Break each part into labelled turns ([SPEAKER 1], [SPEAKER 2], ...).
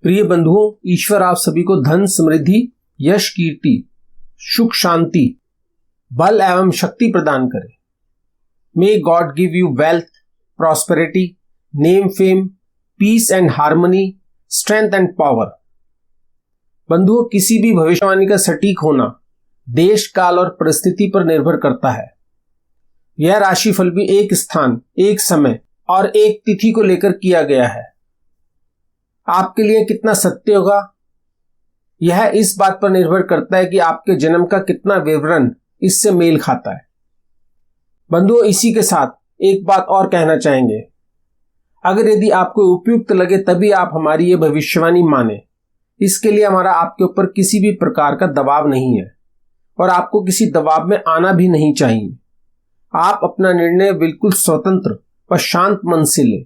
[SPEAKER 1] प्रिय बंधुओं, ईश्वर आप सभी को धन, समृद्धि, यश, कीर्ति, सुख, शांति, बल एवं शक्ति प्रदान करे। May God give you wealth, prosperity, name, fame, peace and harmony, strength and power. बंधुओं, किसी भी भविष्यवाणी का सटीक होना देश, काल और परिस्थिति पर निर्भर करता है। यह राशिफल भी एक स्थान, एक समय और एक तिथि को लेकर किया गया है। आपके लिए कितना सत्य होगा यह इस बात पर निर्भर करता है कि आपके जन्म का कितना विवरण इससे मेल खाता है। बंधुओं, इसी के साथ एक बात और कहना चाहेंगे। अगर यदि आपको उपयुक्त लगे तभी आप हमारी ये भविष्यवाणी माने। इसके लिए हमारा आपके ऊपर किसी भी प्रकार का दबाव नहीं है और आपको किसी दबाव में आना भी नहीं चाहिए। आप अपना निर्णय बिल्कुल स्वतंत्र व शांत मन से लें।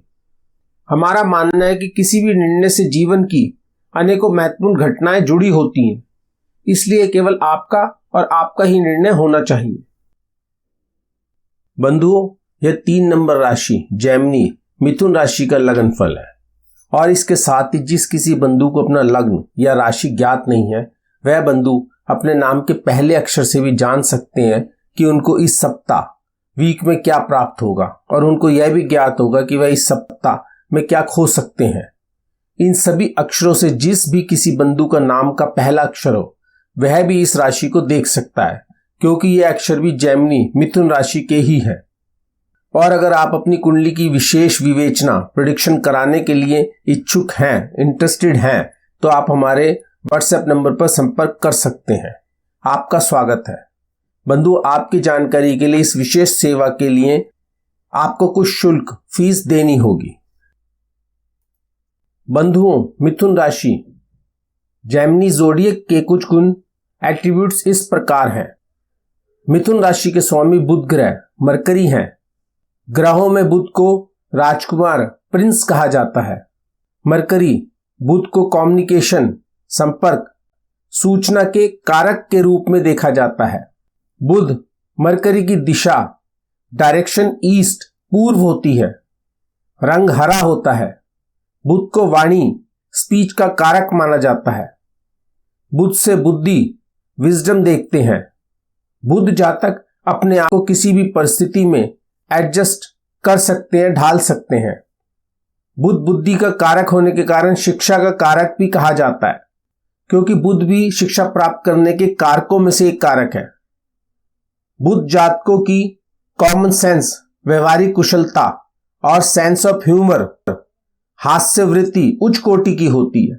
[SPEAKER 1] हमारा मानना है कि किसी भी निर्णय से जीवन की अनेकों महत्वपूर्ण घटनाएं जुड़ी होती हैं, इसलिए केवल आपका और आपका ही निर्णय होना चाहिए। बंधुओं, यह 3 नंबर राशि जेमिनी मिथुन राशि का लगन फल है और इसके साथ ही जिस किसी बंधु को अपना लग्न या राशि ज्ञात नहीं है, वह बंधु अपने नाम के पहले अक्षर से भी जान सकते हैं कि उनको इस सप्ताह वीक में क्या प्राप्त होगा और उनको यह भी ज्ञात होगा कि वह इस सप्ताह में क्या खो सकते हैं। इन सभी अक्षरों से जिस भी किसी बंधु का नाम का पहला अक्षर हो वह भी इस राशि को देख सकता है, क्योंकि यह अक्षर भी जेमिनी मिथुन राशि के ही है। और अगर आप अपनी कुंडली की विशेष विवेचना प्रेडिक्शन कराने के लिए इच्छुक हैं, इंटरेस्टेड हैं, तो आप हमारे व्हाट्सएप नंबर पर संपर्क कर सकते हैं। आपका स्वागत है। बंधु, आपकी जानकारी के लिए इस विशेष सेवा के लिए आपको कुछ शुल्क फीस देनी होगी। बंधुओं, मिथुन राशि जेमिनी ज़ोडिएक के कुछ गुण एट्रीब्यूट्स इस प्रकार हैं। मिथुन राशि के स्वामी बुध ग्रह मरकरी हैं। ग्रहों में बुध को राजकुमार प्रिंस कहा जाता है। मरकरी बुध को कम्युनिकेशन, संपर्क, सूचना के कारक के रूप में देखा जाता है। बुध मरकरी की दिशा डायरेक्शन ईस्ट पूर्व होती है। रंग हरा होता है। बुध को वाणी स्पीच का कारक माना जाता है। बुध से बुद्धि विजडम देखते हैं। बुध जातक अपने आप को किसी भी परिस्थिति में एडजस्ट कर सकते हैं, ढाल सकते हैं। बुध बुद्धि का कारक होने के कारण शिक्षा का कारक भी कहा जाता है, क्योंकि बुध भी शिक्षा प्राप्त करने के कारकों में से एक कारक है। बुध जातकों की कॉमन सेंस, व्यवहारिक कुशलता और सेंस ऑफ ह्यूमर, हास्य वृत्ति उच्च कोटि की होती है।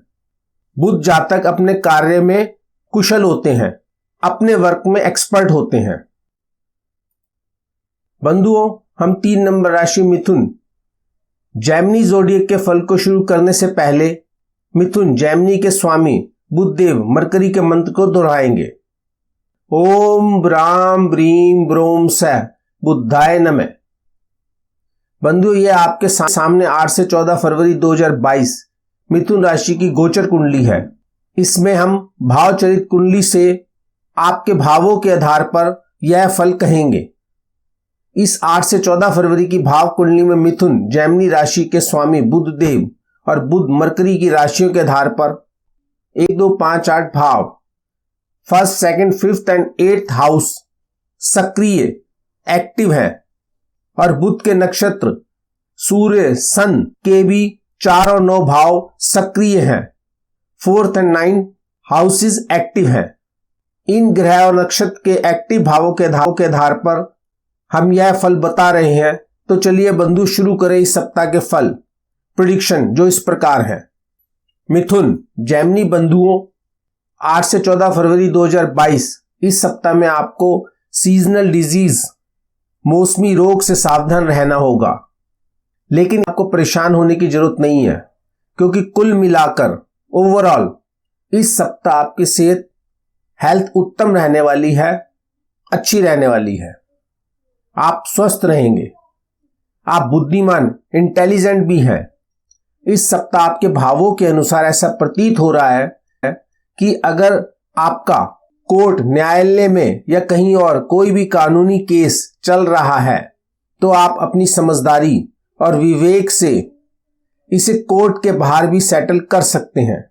[SPEAKER 1] बुध जातक अपने कार्य में कुशल होते हैं, अपने वर्क में एक्सपर्ट होते हैं। बंधुओं, हम 3 नंबर राशि मिथुन जेमिनी ज़ोडिएक के फल को शुरू करने से पहले मिथुन जेमिनी के स्वामी बुधदेव मरकरी के मंत्र को दोहराएंगे। ओम ब्राम ब्रीम ब्रोम स बुद्धाय नमः। बंधुओं, यह आपके सामने 8 से 14 फरवरी 2022 मिथुन राशि की गोचर कुंडली है। इसमें हम भावचरित कुंडली से आपके भावों के आधार पर यह फल कहेंगे। इस 8 से 14 फरवरी की भाव कुंडली में मिथुन जेमिनी राशि के स्वामी बुधदेव और बुध मरकरी की राशियों के आधार पर 1, 2, 5, 8 भाव 1st, 2nd, 5th and 8th house सक्रिय एक्टिव है और बुध के नक्षत्र सूर्य सन के भी 4 और 9 भाव सक्रिय हैं। 4th and 9th houses active हैं। इन ग्रह और नक्षत्र के एक्टिव भावों के आधार पर हम यह फल बता रहे हैं। तो चलिए बंधु, शुरू करें इस सप्ताह के फल प्रेडिक्शन, जो इस प्रकार है। मिथुन जेमिनी बंधुओं, 8 से 14 फरवरी 2022 इस सप्ताह में आपको सीजनल डिजीज, मौसमी रोग से सावधान रहना होगा, लेकिन आपको परेशान होने की जरूरत नहीं है, क्योंकि कुल मिलाकर ओवरऑल इस सप्ताह आपकी सेहत, हेल्थ उत्तम रहने वाली है, अच्छी रहने वाली है। आप स्वस्थ रहेंगे। आप बुद्धिमान, इंटेलिजेंट भी हैं। इस सप्ताह आपके भावों के अनुसार ऐसा प्रतीत हो रहा है कि अगर आपका कोर्ट, न्यायालय में या कहीं और कोई भी कानूनी केस चल रहा है, तो आप अपनी समझदारी और विवेक से इसे कोर्ट के बाहर भी सेटल कर सकते हैं।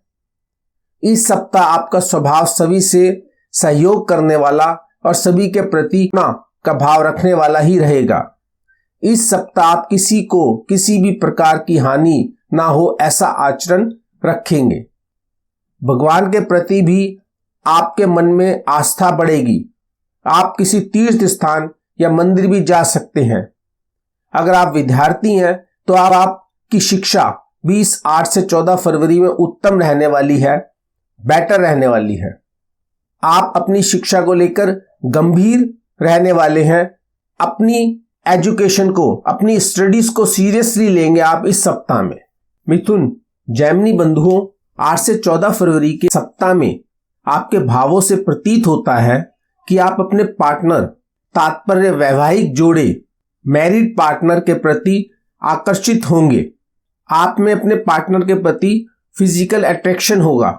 [SPEAKER 1] इस सप्ताह आपका स्वभाव सभी से सहयोग करने वाला और सभी के प्रति का भाव रखने वाला ही रहेगा। इस सप्ताह आप किसी को किसी भी प्रकार की हानि ना हो ऐसा आचरण रखेंगे। भगवान के प्रति भी आपके मन में आस्था बढ़ेगी। आप किसी तीर्थ स्थान या मंदिर भी जा सकते हैं। अगर आप विद्यार्थी हैं तो आपकी शिक्षा 20/8 से 14 फरवरी में उत्तम रहने वाली है, बेटर रहने वाली है। आप अपनी शिक्षा को लेकर गंभीर रहने वाले हैं। अपनी एजुकेशन को, अपनी स्टडीज को सीरियसली लेंगे आप इस सप्ताह में। मिथुन, जैमिनी बंधुओं, 8 से 14 फरवरी के सप्ताह में आपके भावों से प्रतीत होता है कि आप अपने पार्टनर, तात्पर्य वैवाहिक जोड़े, मैरिड पार्टनर के प्रति आकर्षित होंगे। आप में अपने पार्टनर के प्रति फिजिकल अट्रैक्शन होगा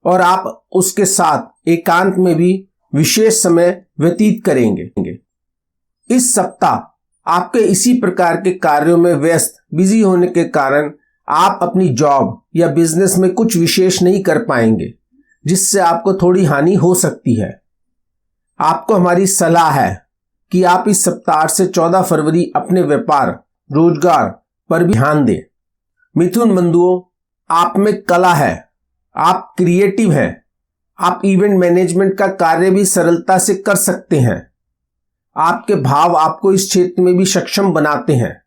[SPEAKER 1] और आप उसके साथ एकांत में भी विशेष समय व्यतीत करेंगे। इस सप्ताह आपके इसी प्रकार के कार्यों में व्यस्त बिजी होने के कारण आप अपनी जॉब या बिजनेस में कुछ विशेष नहीं कर पाएंगे, जिससे आपको थोड़ी हानि हो सकती है। आपको हमारी सलाह है कि आप इस सप्ताह 8 से 14 फरवरी अपने व्यापार, रोजगार पर भी ध्यान दें। मिथुन बंधुओं, आप में कला है, आप क्रिएटिव हैं, आप इवेंट मैनेजमेंट का कार्य भी सरलता से कर सकते हैं। आपके भाव आपको इस क्षेत्र में भी सक्षम बनाते हैं।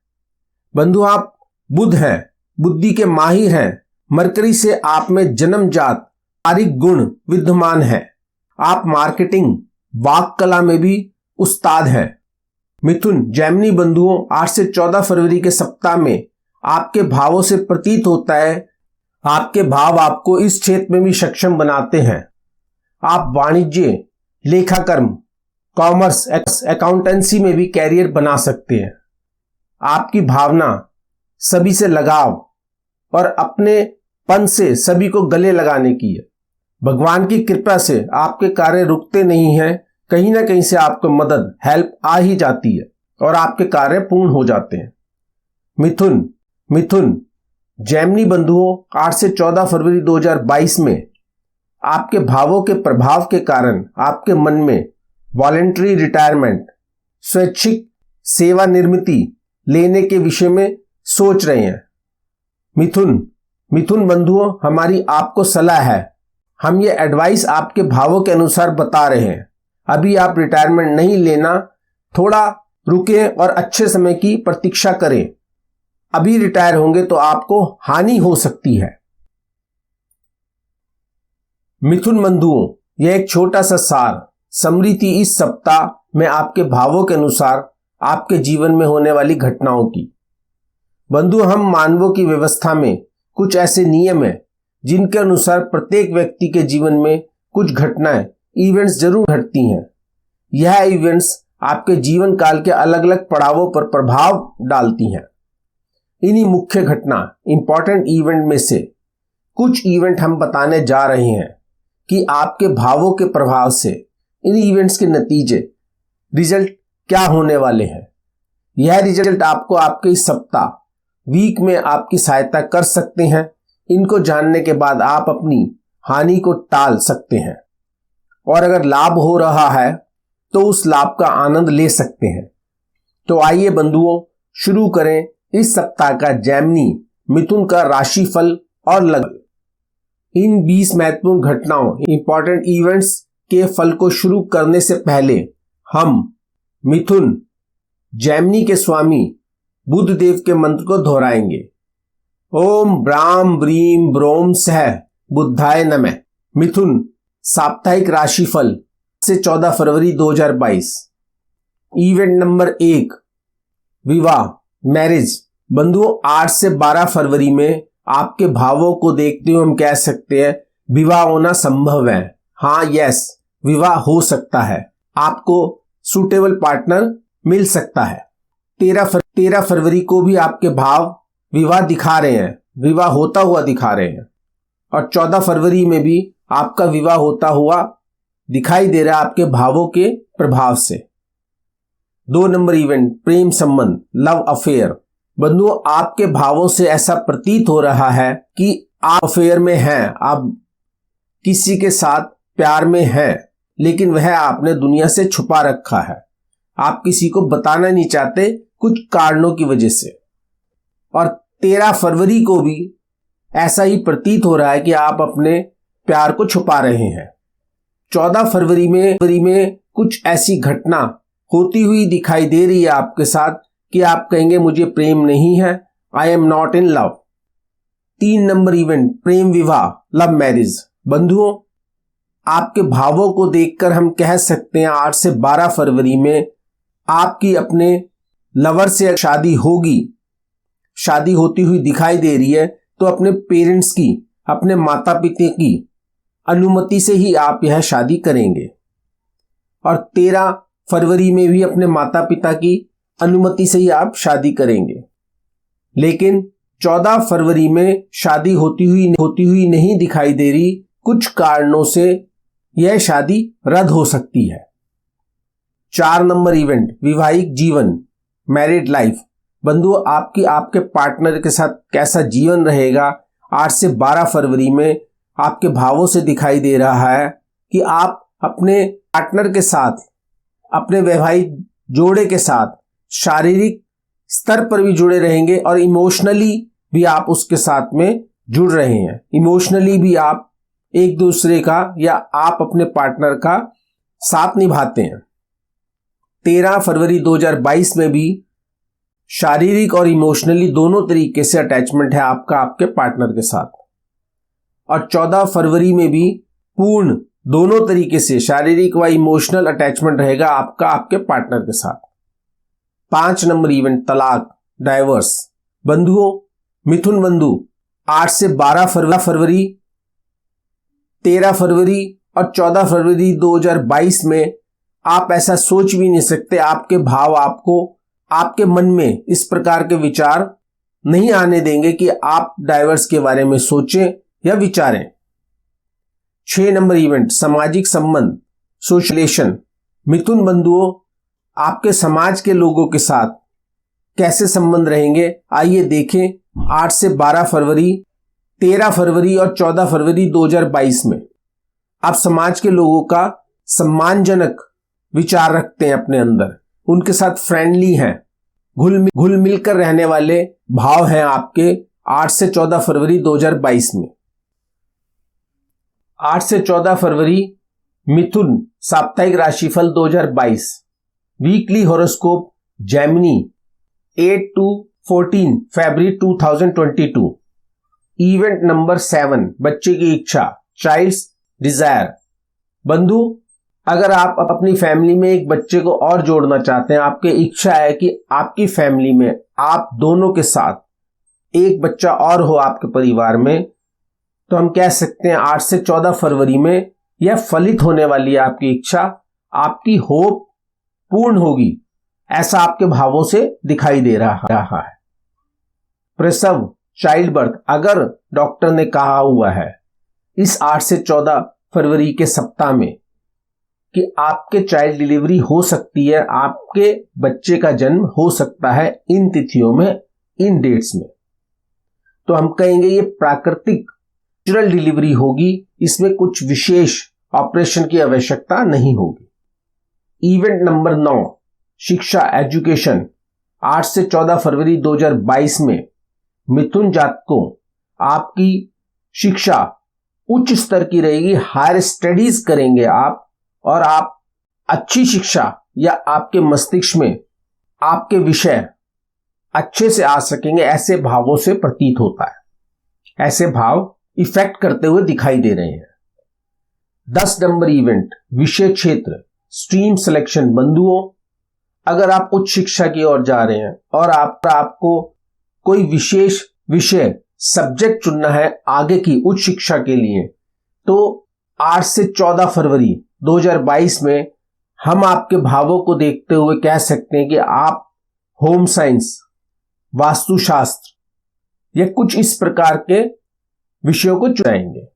[SPEAKER 1] बंधु, आप बुध हैं, बुद्धि के माहिर हैं। मरकरी से आप में जन्मजात पारिक गुण विद्यमान है। आप मार्केटिंग, वाक कला में भी उस्ताद हैं। मिथुन, जैमिनी बंधुओं, 8 से 14 फरवरी के सप्ताह में आपके भावों से प्रतीत होता है आपके भाव आपको इस क्षेत्र में भी सक्षम बनाते हैं। आप वाणिज्य, लेखाकर्म, कॉमर्स, अकाउंटेंसी में भी कैरियर बना सकते हैं। आपकी भावना सभी से लगाव और अपने पन से सभी को गले लगाने की है। भगवान की कृपा से आपके कार्य रुकते नहीं हैं। कहीं ना कहीं से आपको मदद, हेल्प आ ही जाती है और आपके कार्य पूर्ण हो जाते हैं। मिथुन, जैमिनी बंधुओं, 8 से 14 फरवरी 2022 में आपके भावों के प्रभाव के कारण आपके मन में वॉलेंटरी रिटायरमेंट, स्वैच्छिक सेवानिवृत्ति लेने के विषय में सोच रहे हैं। मिथुन बंधुओं, हमारी आपको सलाह है। हम ये एडवाइस आपके भावों के अनुसार बता रहे हैं। अभी आप रिटायरमेंट नहीं लेना, थोड़ा रुकें और अच्छे समय की प्रतीक्षा करें। अभी रिटायर होंगे तो आपको हानि हो सकती है। मिथुन बंधुओं, यह एक छोटा सा सार समृद्धि इस सप्ताह में आपके भावों के अनुसार आपके जीवन में होने वाली घटनाओं की। बंधु, हम मानवों की व्यवस्था में कुछ ऐसे नियम हैं जिनके अनुसार प्रत्येक व्यक्ति के जीवन में कुछ घटनाएं, इवेंट्स जरूर घटती हैं। यह इवेंट्स आपके जीवन काल के अलग अलग पड़ावों पर प्रभाव डालती हैं। इन्हीं मुख्य घटना, इंपॉर्टेंट इवेंट में से कुछ इवेंट हम बताने जा रहे हैं कि आपके भावों के प्रभाव से इन इवेंट्स के नतीजे, रिजल्ट क्या होने वाले हैं। यह रिजल्ट आपको आपके इस सप्ताह, वीक में आपकी सहायता कर सकते हैं। इनको जानने के बाद आप अपनी हानि को टाल सकते हैं और अगर लाभ हो रहा है तो उस लाभ का आनंद ले सकते हैं। तो आइए बंधुओं, शुरू करें इस सप्ताह का जैमिनी मिथुन का राशिफल और लगन। इन 20 महत्वपूर्ण घटनाओं, इंपॉर्टेंट इवेंट्स के फल को शुरू करने से पहले हम मिथुन जैमिनी के स्वामी बुध देव के मंत्र को दोहराएंगे। ओम ब्राम ब्रीम ब्रोम सह बुद्धाय नमः। मिथुन साप्ताहिक राशिफल से 14 फरवरी 2022। इवेंट नंबर 1, विवाह, मैरिज। बंधुओं, 8 से 12 फरवरी में आपके भावों को देखते हुए हम कह सकते हैं विवाह होना संभव है। हाँ, यस, विवाह हो सकता है। आपको सूटेबल पार्टनर मिल सकता है। 13 फरवरी को भी आपके भाव विवाह दिखा रहे हैं, विवाह होता हुआ दिखा रहे हैं और 14 फरवरी में भी आपका विवाह होता हुआ दिखाई दे रहा है आपके भावों के प्रभाव से। 2 नंबर इवेंट, प्रेम संबंध, लव अफेयर। बंधुओं, आपके भावों से ऐसा प्रतीत हो रहा है कि आप अफेयर में हैं, आप किसी के साथ प्यार में हैं, लेकिन वह आपने दुनिया से छुपा रखा है। आप किसी को बताना नहीं चाहते कुछ कारणों की वजह से। और 13 फरवरी को भी ऐसा ही प्रतीत हो रहा है कि आप अपने प्यार को छुपा रहे हैं। 14 फरवरी में कुछ ऐसी घटना होती हुई दिखाई दे रही है आपके साथ कि आप कहेंगे मुझे प्रेम नहीं है, I am not in love. 3 number event, प्रेम विवाह, लव मैरिज। बंधुओं, आपके भावों को देखकर हम कह सकते हैं 8 से 12 फरवरी में आपकी अपने लवर से शादी होगी, शादी होती हुई दिखाई दे रही है। तो अपने पेरेंट्स की, अपने माता पिता की अनुमति से ही आप यह शादी करेंगे। और 13 फरवरी में भी अपने माता पिता की अनुमति से ही आप शादी करेंगे। लेकिन 14 फरवरी में शादी होती हुई नहीं दिखाई दे रही। कुछ कारणों से यह शादी रद्द हो सकती है। 4 नंबर इवेंट, वैवाहिक जीवन, मैरिड लाइफ। बंधुओं, आपके पार्टनर के साथ कैसा जीवन रहेगा 8 से 12 फरवरी में आपके भावों से दिखाई दे रहा है कि आप अपने पार्टनर के साथ, अपने वैवाहिक जोड़े के साथ शारीरिक स्तर पर भी जुड़े रहेंगे और इमोशनली भी आप उसके साथ में जुड़ रहे हैं। इमोशनली भी आप एक दूसरे का या आप अपने पार्टनर का साथ निभाते हैं। 13 फरवरी 2022 में भी शारीरिक और इमोशनली दोनों तरीके से अटैचमेंट है आपका आपके पार्टनर के साथ। और 14 फरवरी में भी पूर्ण दोनों तरीके से शारीरिक व इमोशनल अटैचमेंट रहेगा आपका आपके पार्टनर के साथ। 5 नंबर इवेंट, तलाक, डाइवर्स। बंधुओं, मिथुन बंधु 8 से 12 फरवरी, 13 फरवरी और 14 फरवरी 2022 में आप ऐसा सोच भी नहीं सकते। आपके भाव आपके मन में इस प्रकार के विचार नहीं आने देंगे कि आप डाइवर्स के बारे में सोचें या विचारें। 6 नंबर इवेंट, सामाजिक संबंध, सोशलेशन। मिथुन बंधुओं, आपके समाज के लोगों के साथ कैसे संबंध रहेंगे, आइए देखें। 8 से 12 फरवरी, 13 फरवरी और 14 फरवरी 2022 में आप समाज के लोगों का सम्मानजनक विचार रखते हैं अपने अंदर, उनके साथ फ्रेंडली हैं, घुल मिलकर रहने वाले भाव हैं आपके 8 से 14 फरवरी 2022 में। 8 से 14 फरवरी मिथुन साप्ताहिक राशिफल 2022, weekly horoscope Gemini 8 to 14 February 2022। Event number 7, बच्चे की इच्छा, चाइल्ड्स डिजायर। बंधु, अगर आप अपनी फैमिली में एक बच्चे को और जोड़ना चाहते हैं, आपकी इच्छा है कि आपकी फैमिली में आप दोनों के साथ एक बच्चा और हो आपके परिवार में, तो हम कह सकते हैं 8 से 14 फरवरी में यह फलित होने वाली है आपकी इच्छा। आपकी होप पूर्ण होगी, ऐसा आपके भावों से दिखाई दे रहा है। प्रसव, चाइल्ड बर्थ, अगर डॉक्टर ने कहा हुआ है इस 8 से 14 फरवरी के सप्ताह में कि आपके चाइल्ड डिलीवरी हो सकती है, आपके बच्चे का जन्म हो सकता है इन तिथियों में, इन डेट्स में, तो हम कहेंगे ये प्राकृतिक नेचुरल डिलीवरी होगी, इसमें कुछ विशेष ऑपरेशन की आवश्यकता नहीं होगी। इवेंट नंबर 9, शिक्षा, एजुकेशन। 8 से 14 फरवरी 2022 में मिथुन जातकों, आपकी शिक्षा उच्च स्तर की रहेगी, हायर स्टडीज करेंगे आप, और आप अच्छी शिक्षा या आपके मस्तिष्क में आपके विषय अच्छे से आ सकेंगे, ऐसे भावों से प्रतीत होता है। ऐसे भाव इफेक्ट करते हुए दिखाई दे रहे हैं। 10 नंबर इवेंट, विषय क्षेत्र, स्ट्रीम सिलेक्शन। बंधुओं, अगर आप उच्च शिक्षा की ओर जा रहे हैं और आपको कोई विशेष विषय, सब्जेक्ट चुनना है आगे की उच्च शिक्षा के लिए, तो 8 से 14 फरवरी 2022 में हम आपके भावों को देखते हुए कह सकते हैं कि आप होम साइंस, वास्तुशास्त्र या कुछ इस प्रकार के विषयों को चुनेंगे।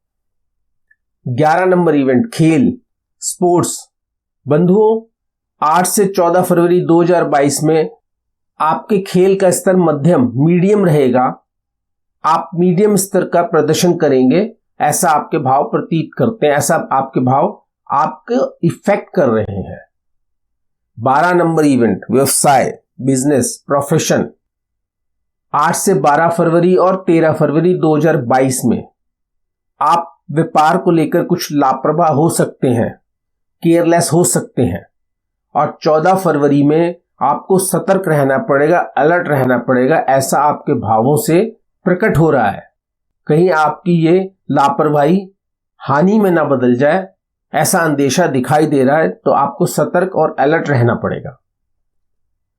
[SPEAKER 1] 11 नंबर इवेंट, खेल, स्पोर्ट्स। बंधुओं, 8 से 14 फरवरी 2022 में आपके खेल का स्तर मध्यम मीडियम रहेगा, आप मीडियम स्तर का प्रदर्शन करेंगे, ऐसा आपके भाव प्रतीत करते हैं, ऐसा आपके भाव आपको इफेक्ट कर रहे हैं। 12 नंबर इवेंट व्यवसाय, बिजनेस, प्रोफेशन। 8 से 12 फरवरी और 13 फरवरी 2022 में आप व्यापार को लेकर कुछ लापरवाह हो सकते हैं, केयरलेस हो सकते हैं, और 14 फरवरी में आपको सतर्क रहना पड़ेगा, अलर्ट रहना पड़ेगा, ऐसा आपके भावों से प्रकट हो रहा है। कहीं आपकी ये लापरवाही हानि में ना बदल जाए, ऐसा अंदेशा दिखाई दे रहा है, तो आपको सतर्क और अलर्ट रहना पड़ेगा।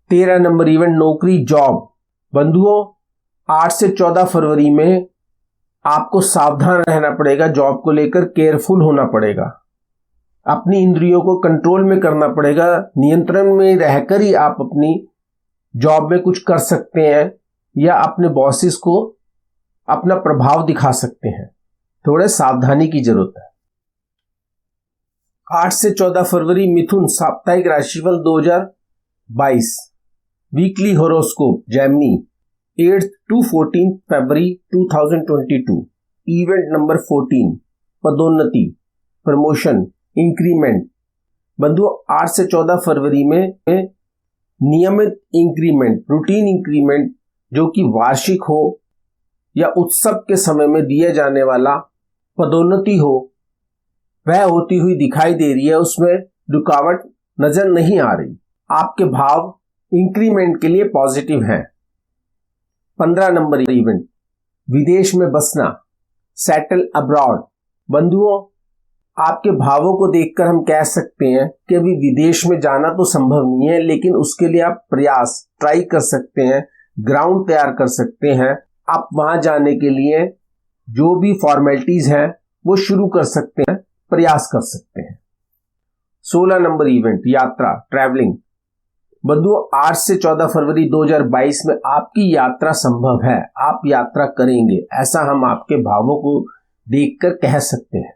[SPEAKER 1] 13 नंबर इवेंट नौकरी, जॉब। बंधुओं, 8 से 14 फरवरी में आपको सावधान रहना पड़ेगा, जॉब को लेकर केयरफुल होना पड़ेगा, अपनी इंद्रियों को कंट्रोल में करना पड़ेगा, नियंत्रण में रहकर ही आप अपनी जॉब में कुछ कर सकते हैं या अपने बॉसेस को अपना प्रभाव दिखा सकते हैं। थोड़े सावधानी की जरूरत है। 8 से 14 फरवरी मिथुन, साप्ताहिक राशिफल 2022, weekly horoscope Gemini, 8 to 14 February 2022, event number 14, पदोन्नति, प्रमोशन, इंक्रीमेंट। बंधुओं, 8 से 14 फरवरी में नियमित इंक्रीमेंट, रूटीन इंक्रीमेंट, जो कि वार्षिक हो या उत्सव के समय में दिए जाने वाला पदोन्नति हो, वह होती हुई दिखाई दे रही है, उसमें रुकावट नजर नहीं आ रही। आपके भाव इंक्रीमेंट के लिए पॉजिटिव हैं। 15 नंबर इवेंट विदेश में बसना, सेटल अब्रॉड। बंधुओं, आपके भावों को देखकर हम कह सकते हैं कि अभी विदेश में जाना तो संभव नहीं है, लेकिन उसके लिए आप प्रयास ट्राई कर सकते हैं, ग्राउंड तैयार कर सकते हैं। आप वहां जाने के लिए जो भी फॉर्मेलिटीज हैं वो शुरू कर सकते हैं, प्रयास कर सकते हैं। 16 नंबर इवेंट यात्रा, ट्रैवलिंग। बंधुओं, 8 से 14 फरवरी 2022 में आपकी यात्रा संभव है, आप यात्रा करेंगे, ऐसा हम आपके भावों को देखकर कह सकते हैं।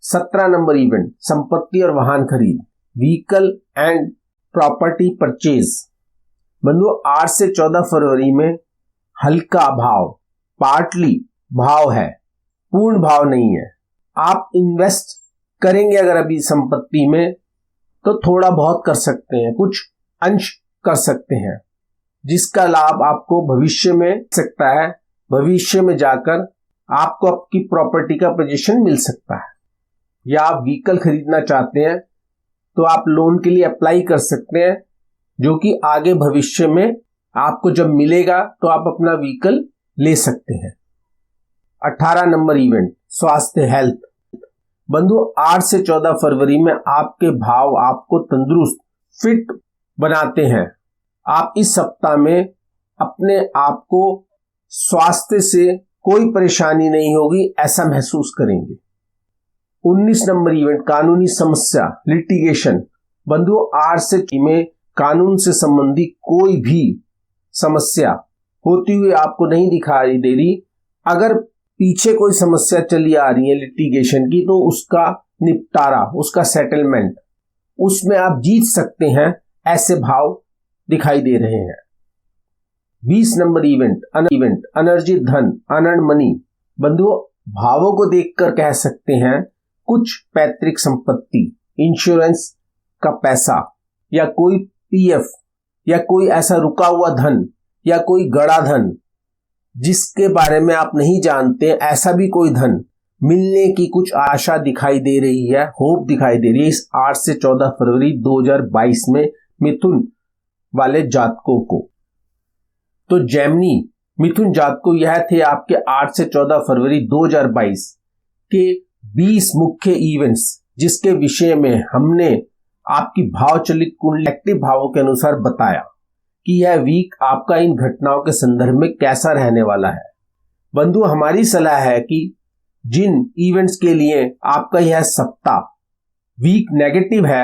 [SPEAKER 1] 17 नंबर इवेंट संपत्ति और वाहन खरीद, व्हीकल एंड प्रॉपर्टी परचेज। बंधुओं, 8 से 14 फरवरी में हल्का भाव, पार्टली भाव है, पूर्ण भाव नहीं है। आप इन्वेस्ट करेंगे अगर अभी संपत्ति में, तो थोड़ा बहुत कर सकते हैं, कुछ अंश कर सकते हैं, जिसका लाभ आपको भविष्य में सकता है। भविष्य में जाकर आपको आपकी प्रॉपर्टी का पोजीशन मिल सकता है, या आप व्हीकल खरीदना चाहते हैं तो आप लोन के लिए अप्लाई कर सकते हैं, जो कि आगे भविष्य में आपको जब मिलेगा तो आप अपना व्हीकल ले सकते हैं। 18 नंबर इवेंट स्वास्थ्य, हेल्थ। बंधु, 8 से 14 फरवरी में आपके भाव आपको तंदुरुस्त, फिट बनाते हैं। आप इस सप्ताह में अपने आप को स्वास्थ्य से कोई परेशानी नहीं होगी, ऐसा महसूस करेंगे। 19 नंबर इवेंट कानूनी समस्या, लिटिगेशन। बंधुओं, 8 से 14 में कानून से संबंधित कोई भी समस्या होती हुई आपको नहीं दिखाई दे रही। अगर पीछे कोई समस्या चली आ रही है लिटिगेशन की, तो उसका निपटारा, उसका सेटलमेंट, उसमें आप जीत सकते हैं, ऐसे भाव दिखाई दे रहे हैं। 20 नंबर इवेंट अनर्जित धन, अर्नड मनी। बंधुओं, भावों को देखकर कह सकते हैं कुछ पैतृक संपत्ति, इंश्योरेंस का पैसा, या कोई पीएफ, या कोई ऐसा रुका हुआ धन, या कोई गड़ा धन जिसके बारे में आप नहीं जानते, ऐसा भी कोई धन मिलने की कुछ आशा दिखाई दे रही है, होप दिखाई दे रही है इस 8 से 14 फरवरी 2022 में मिथुन वाले जातकों को। तो जेमिनी मिथुन जातकों, यह थे आपके 8 से 14 फरवरी 2022 के 20 मुख्य इवेंट्स, जिसके विषय में हमने आपकी भावचलित कुंडली एक्टिव भावों के अनुसार बताया कि यह वीक आपका इन घटनाओं के संदर्भ में कैसा रहने वाला है। बंधु, हमारी सलाह है कि जिन इवेंट्स के लिए आपका यह सप्ताह वीक नेगेटिव है,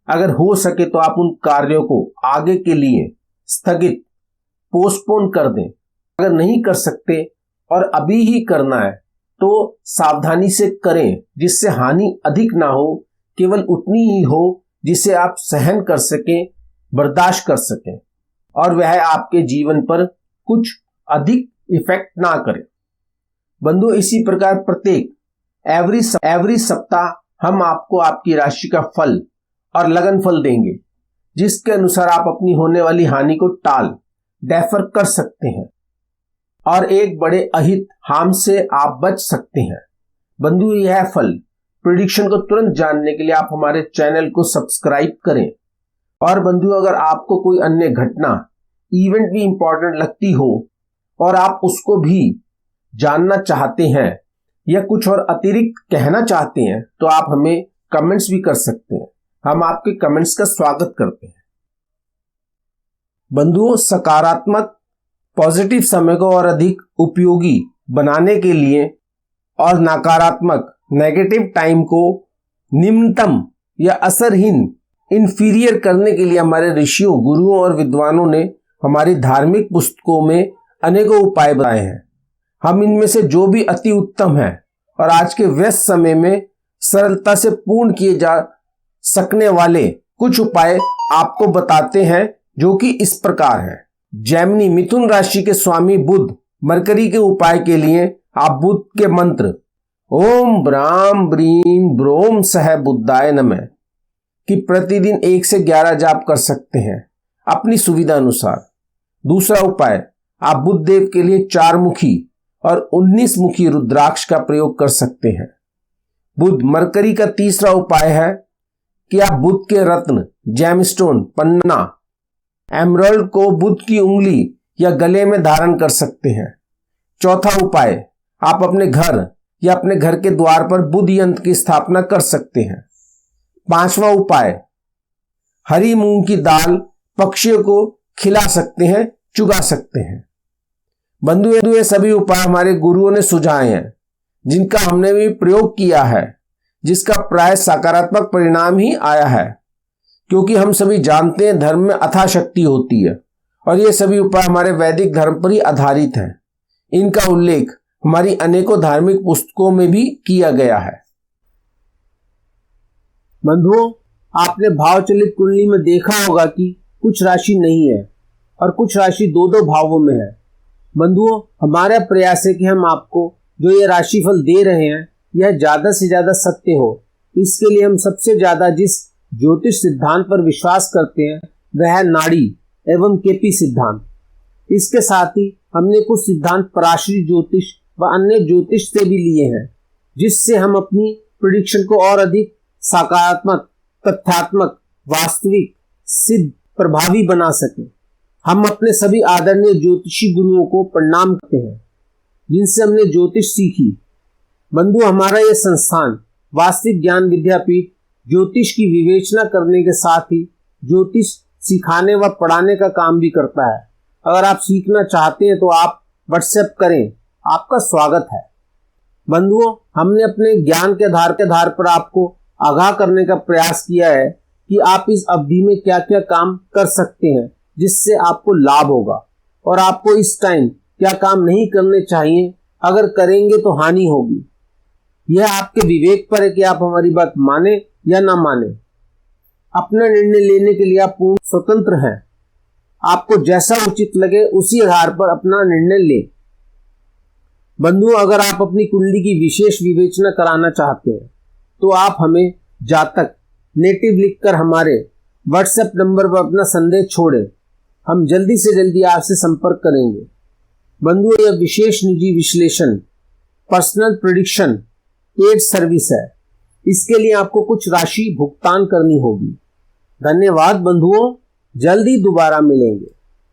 [SPEAKER 1] अगर हो सके तो आप उन कार्यों को आगे के लिए स्थगित, पोस्टपोन कर दें। अगर नहीं कर सकते और अभी ही करना है तो सावधानी से करें, जिससे हानि अधिक ना हो, केवल उतनी ही हो जिसे आप सहन कर सकें, बर्दाश्त कर सकें। और वह आपके जीवन पर कुछ अधिक इफेक्ट ना करे। बंधुओं, इसी प्रकार प्रत्येक एवरी सप्ताह हम आपको आपकी राशि का फल और लगन फल देंगे, जिसके अनुसार आप अपनी होने वाली हानि को डेफर कर सकते हैं और एक बड़े अहित हार्म से आप बच सकते हैं। बंधु, यह फल प्रेडिक्शन को तुरंत जानने के लिए आप हमारे चैनल को सब्सक्राइब करें। और बंधु, अगर आपको कोई अन्य घटना इवेंट भी इंपॉर्टेंट लगती हो और आप उसको भी जानना चाहते हैं या कुछ और अतिरिक्त कहना चाहते हैं तो आप हमें कमेंट्स भी कर सकते हैं। हम आपके कमेंट्स का स्वागत करते हैं। बंधुओं, सकारात्मक पॉजिटिव समय को और अधिक उपयोगी बनाने के लिए और नकारात्मक नेगेटिव टाइम को निम्नतम या असरहीन इंफीरियर करने के लिए हमारे ऋषियों, गुरुओं और विद्वानों ने हमारी धार्मिक पुस्तकों में अनेकों उपाय बताए हैं। हम इनमें से जो भी अति उत्तम है और आज के व्यस्त समय में सरलता से पूर्ण किए जा सकने वाले कुछ उपाय आपको बताते हैं, जो कि इस प्रकार हैं। जैमिनी मिथुन राशि के स्वामी बुध मरकरी के उपाय के लिए आप बुध के मंत्र ओम ब्राम ब्रीम ब्रोम सह बुद्धाय नमः कि प्रतिदिन 1 से 11 जाप कर सकते हैं अपनी सुविधा अनुसार। दूसरा उपाय, आप बुध देव के लिए 4 मुखी और 19 मुखी रुद्राक्ष का प्रयोग कर सकते हैं। बुध मरकरी का तीसरा उपाय है कि आप बुध के रत्न, जेमस्टोन, पन्ना, एमरल्ड को बुध की उंगली या गले में धारण कर सकते हैं। चौथा उपाय, आप अपने घर या अपने घर के द्वार पर बुध यंत्र की स्थापना कर सकते हैं। पांचवा उपाय, हरी मूंग की दाल पक्षियों को खिला सकते हैं, चुगा सकते हैं। बंधु, ये सभी उपाय हमारे गुरुओं ने सुझाए हैं, जिनका हमने भी प्रयोग किया है, जिसका प्राय सकारात्मक परिणाम ही आया है, क्योंकि हम सभी जानते हैं धर्म में अथाह शक्ति होती है और ये सभी उपाय हमारे वैदिक धर्म पर ही आधारित हैं। इनका उल्लेख हमारी अनेकों धार्मिक पुस्तकों में भी किया गया है। बंधुओं, आपने भावचलित कुंडली में देखा होगा कि कुछ राशि नहीं है और कुछ राशि 2-2 भावों में है। बंधुओं, हमारा प्रयास है कि हम आपको जो ये राशिफल दे रहे हैं यह ज्यादा से ज्यादा सत्य हो। इसके लिए हम सबसे ज्यादा जिस ज्योतिष सिद्धांत पर विश्वास करते हैं वह है नाड़ी एवं केपी सिद्धांत। इसके साथ ही हमने कुछ सिद्धांत पराशरी ज्योतिष व अन्य ज्योतिष से भी लिए हैं, जिससे हम अपनी प्रेडिक्शन को और अधिक सकारात्मक, तथ्यात्मक, वास्तविक, सिद्ध, प्रभावी बना सके। हम अपने सभी आदरणीय ज्योतिषी गुरुओं को प्रणाम करते हैं जिनसे हमने ज्योतिष सीखी। बंधु, हमारा यह संस्थान वास्तविक ज्ञान विद्यापीठ ज्योतिष की विवेचना करने के साथ ही ज्योतिष सिखाने व पढ़ाने का काम भी करता है। अगर आप सीखना चाहते हैं तो आप व्हाट्सएप करें, आपका स्वागत है। बंधुओं, हमने अपने ज्ञान के आधार पर आपको आगाह करने का प्रयास किया है कि आप इस अवधि में क्या क्या काम कर सकते हैं जिससे आपको लाभ होगा, और आपको इस टाइम क्या काम नहीं करने चाहिए, अगर करेंगे तो हानि होगी। यह आपके विवेक पर है कि आप हमारी बात माने या ना माने। अपना निर्णय लेने के लिए आप पूर्ण स्वतंत्र हैं। आपको जैसा उचित लगे उसी आधार पर अपना निर्णय लें। बंधुओं, अगर आप अपनी कुंडली की विशेष विवेचना कराना चाहते हैं तो आप हमें जातक नेटिव लिखकर हमारे व्हाट्सएप नंबर पर अपना संदेश छोड़ें। हम जल्दी से जल्दी आपसे संपर्क करेंगे। बंधुओं, यह विशेष निजी विश्लेषण पर्सनल प्रेडिक्शन पेड सर्विस है। इसके लिए आपको कुछ राशि भुगतान करनी होगी। धन्यवाद बंधुओं, जल्दी दोबारा मिलेंगे।